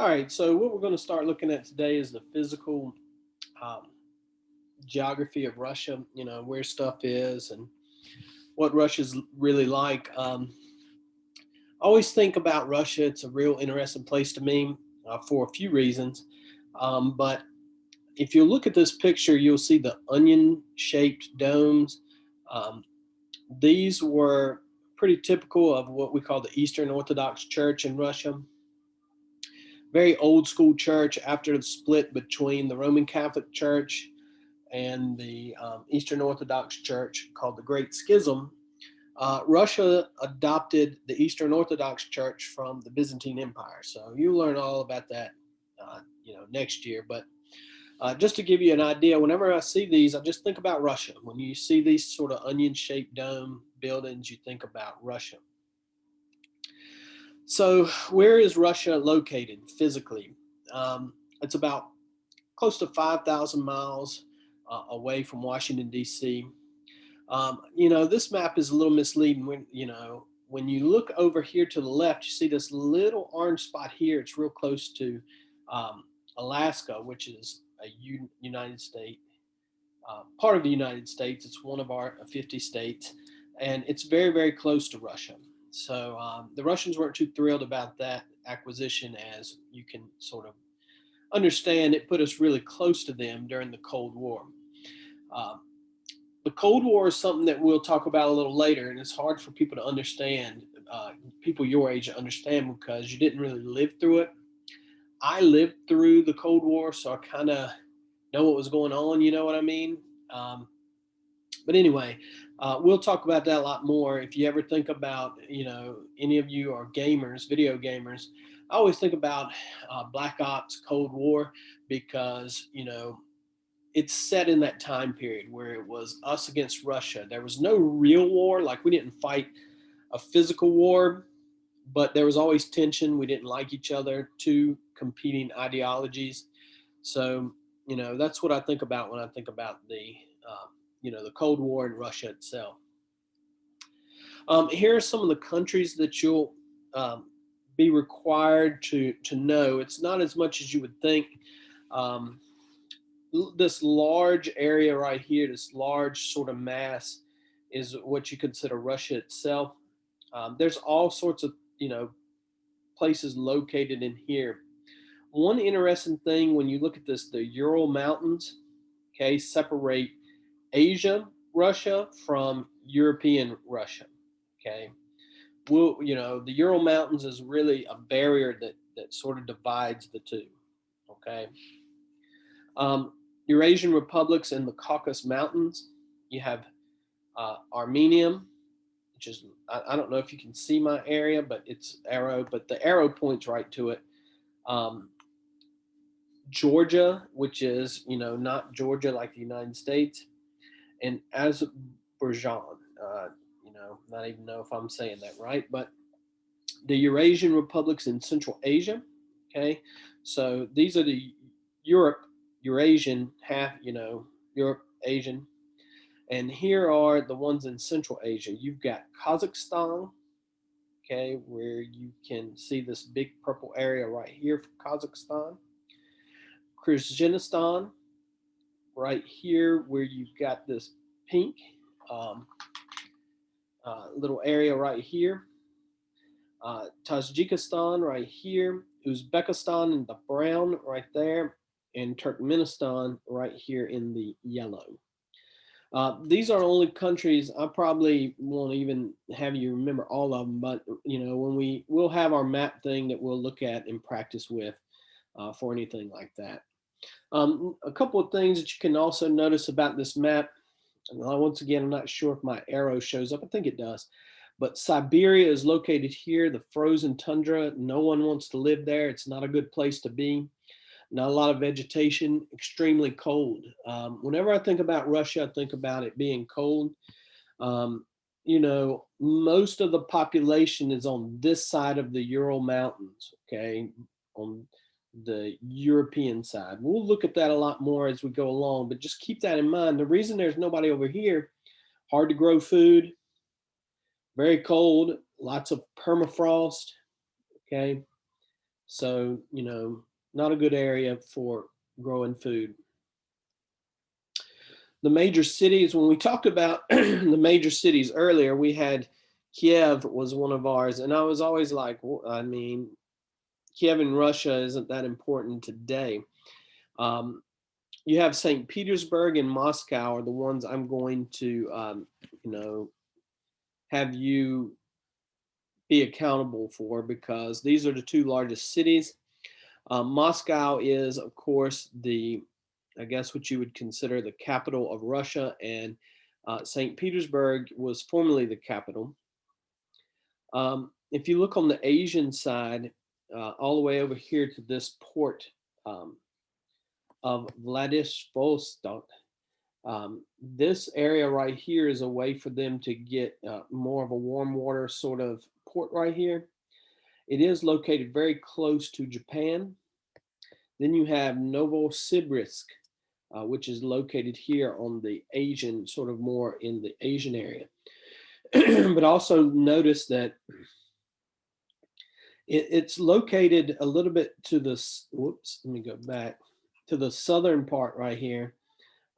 All right, so what we're going to start looking at today is the physical um, geography of Russia, where stuff is and what Russia's really like. I always think about Russia. It's a real interesting place to me for a few reasons. But if you look at this picture, you'll see the onion shaped domes. Um, these were pretty typical of what we call the Eastern Orthodox Church in Russia. Very old school church after the split between the Roman Catholic Church and the Eastern Orthodox Church called the Great Schism. Russia adopted the Eastern Orthodox Church from the Byzantine Empire. So you learn all about that, next year. But just to give you an idea, whenever I see these, I just think about Russia. When you see these sort of onion-shaped dome buildings, you think about Russia. So where is Russia located physically? It's about close to 5,000 miles away from Washington, D.C. This map is a little misleading. When you look over here to the left, you see this little orange spot here. It's real close to um, Alaska, which is a United States, part of the United States. It's one of our 50 states, and it's very, very close to Russia. So the Russians weren't too thrilled about that acquisition, as you can sort of understand. It put us really close to them during the Cold War. Um, the Cold War is something that we'll talk about a little later, and it's hard for people to understand, people your age to understand, because you didn't really live through it. I lived through the Cold War, so I kind of know what was going on. You know what I mean? Um, but anyway, we'll talk about that a lot more. If you ever think about, any of you are gamers, video gamers, I always think about Black Ops, Cold War, because it's set in that time period where it was us against Russia. There was no real war. Like, we didn't fight a physical war, but there was always tension. We didn't like each other, two competing ideologies. So, that's what I think about when I think about the Cold War and Russia itself. Here are some of the countries that you'll um, be required to know. It's not as much as you would think. Um, this large area right here, this large sort of mass, is what you consider Russia itself. There's all sorts of places located in here. One interesting thing when you look at this, the Ural Mountains, okay, separate Asia Russia from European Russia. Okay, the Ural Mountains is really a barrier that sort of divides the two. Okay, um, Eurasian republics in the Caucasus Mountains. You have Armenia, which is, I don't know if you can see my area, but it's arrow, but the arrow points right to it. Um, Georgia, which is not Georgia like the United States, and Azerbaijan. Not even know if I'm saying that right, but the Eurasian republics in Central Asia. Okay, so these are the Europe, Eurasian half. Europe, Asian, and here are the ones in Central Asia. You've got Kazakhstan. Okay, where you can see this big purple area right here for Kazakhstan. Kyrgyzstan, right here, where you've got this pink um, little area right here. Tajikistan right here, Uzbekistan in the brown right there, and Turkmenistan right here in the yellow. These are only countries. I probably won't even have you remember all of them, but when we'll have our map thing that we'll look at and practice with for anything like that. A couple of things that you can also notice about this map. Once again, I'm not sure if my arrow shows up. I think it does. But Siberia is located here, the frozen tundra. No one wants to live there. It's not a good place to be. Not a lot of vegetation, extremely cold. Whenever I think about Russia, I think about it being cold. Um, most of the population is on this side of the Ural Mountains, okay, on the European side. We'll look at that a lot more as we go along, but just keep that in mind. The reason there's nobody over here, hard to grow food, very cold, lots of permafrost, okay? So, not a good area for growing food. The major cities, when we talked about the major cities earlier, we had Kiev was one of ours. And I was always like, I mean, Kiev in Russia isn't that important today. Um, you have St. Petersburg and Moscow are the ones I'm going to, you know, have you be accountable for, because these are the two largest cities. Moscow is, of course, I guess what you would consider the capital of Russia, and St. Petersburg was formerly the capital. If you look on the Asian side, all the way over here to this port um, of Vladivostok, this area right here is a way for them to get more of a warm water sort of port right here. It is located very close to Japan. Then you have Novosibirsk, which is located here on the Asian, sort of more in the Asian area. But also notice that it's located a little bit to the, whoops, let me go back, to the southern part right here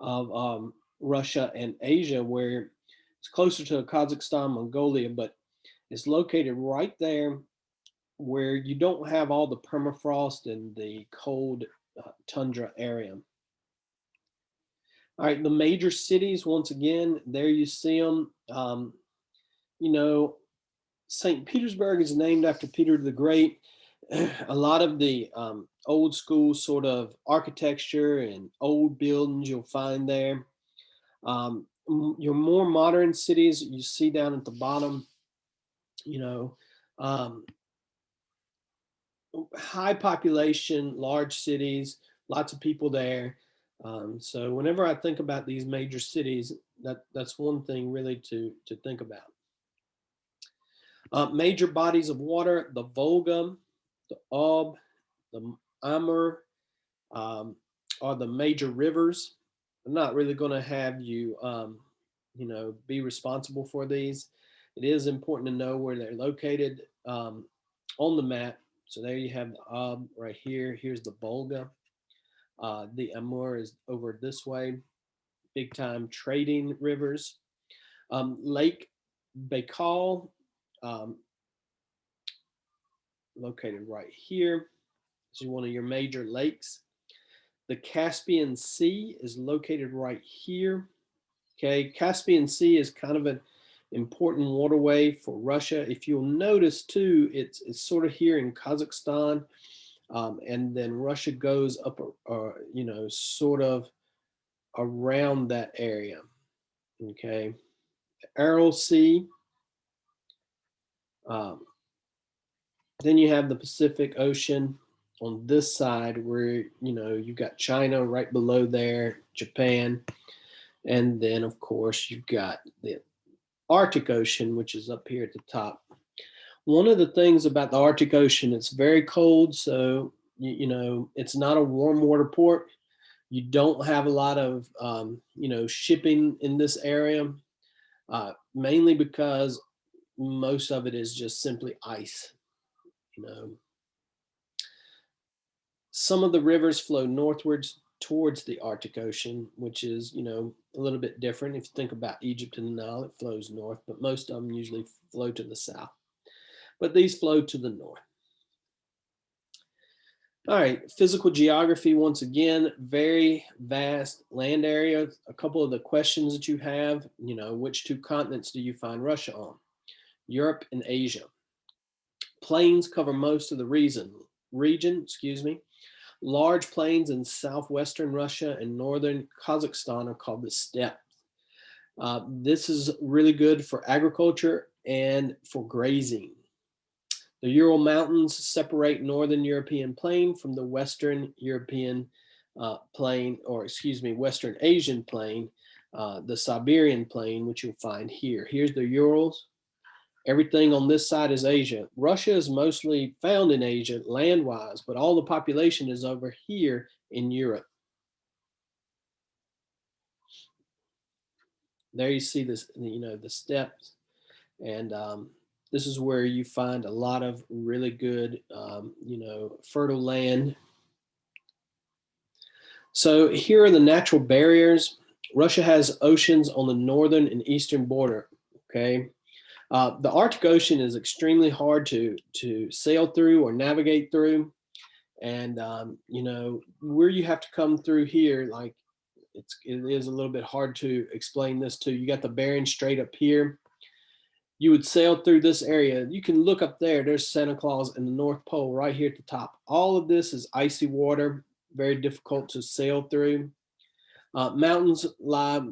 of Russia and Asia, where it's closer to Kazakhstan, Mongolia, but it's located right there where you don't have all the permafrost and the cold tundra area. All right, the major cities, once again, there you see them. You know, St. Petersburg is named after Peter the Great. A lot of the old school sort of architecture and old buildings you'll find there. Your more modern cities you see down at the bottom, you know, um, high population, large cities, lots of people there. So whenever I think about these major cities, that's one thing really to think about. Major bodies of water: the Volga, the Ob, the Amur, um, are the major rivers. I'm not really going to have you, be responsible for these. It is important to know where they're located on the map. So there you have the Ob right here. Here's the Volga. The Amur is over this way. Big time trading rivers. Lake Baikal, um, located right here. This is one of your major lakes. The Caspian Sea is located right here. Okay, Caspian Sea is kind of an important waterway for Russia. If you'll notice too, it's sort of here in Kazakhstan, and then Russia goes up, sort of around that area. Okay, the Aral Sea. Um, then you have the Pacific Ocean on this side, where you've got China right below there, Japan, and then of course you've got the Arctic Ocean, which is up here at the top. One of the things about the Arctic Ocean, it's very cold, so it's not a warm water port. You don't have a lot of shipping in this area, mainly because most of it is just simply ice. Some of the rivers flow northwards towards the Arctic Ocean, which is, a little bit different. If you think about Egypt and the Nile, it flows north, but most of them usually flow to the south. But these flow to the north. All right, physical geography, once again, very vast land area. A couple of the questions that you have, which two continents do you find Russia on? Europe and Asia. Plains cover most of the region. Large plains in southwestern Russia and northern Kazakhstan are called the steppes. This is really good for agriculture and for grazing. The Ural Mountains separate northern European plain from the Western European plain, or Western Asian plain, the Siberian plain, which you'll find here. Here's the Urals. Everything on this side is Asia. Russia is mostly found in Asia land-wise, but all the population is over here in Europe. There you see this, the steppes, and This is where you find a lot of really good, fertile land. So here are the natural barriers. Russia has oceans on the northern and eastern border. Okay, the Arctic Ocean is extremely hard to sail through or navigate through, and where you have to come through here, like it is a little bit hard to explain this to. You got the Bering Strait up here. You would sail through this area. You can look up there. There's Santa Claus and the North Pole right here at the top. All of this is icy water, very difficult to sail through. Mountains lie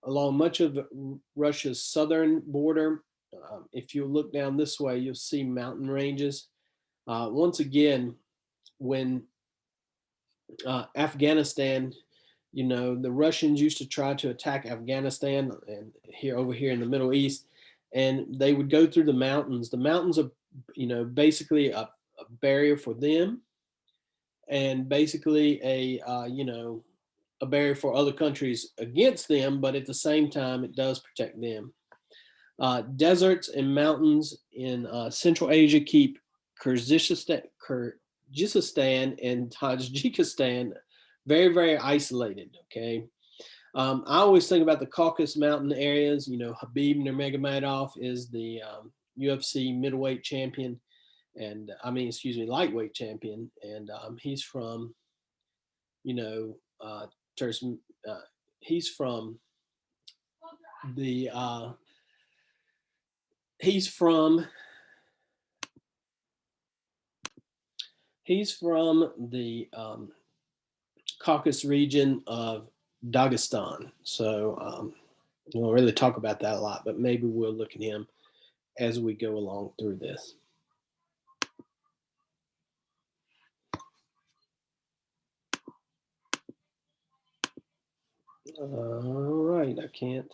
along much of Russia's southern border. If you look down this way, you'll see mountain ranges. Once again, when Afghanistan, the Russians used to try to attack Afghanistan and over here in the Middle East, and they would go through the mountains. The mountains are, basically a barrier for them, and basically a barrier for other countries against them, but at the same time, it does protect them. Deserts and mountains in Central Asia keep Kyrgyzstan and Tajikistan very, very isolated. Okay. I always think about the Caucasus Mountain areas. Habib Nurmagomedov is the UFC middleweight champion, and lightweight champion, and he's from, Turks. He's from the he's from the Caucasus region of Dagestan. So we won't really talk about that a lot, but maybe we'll look at him as we go along through this. All right, I can't.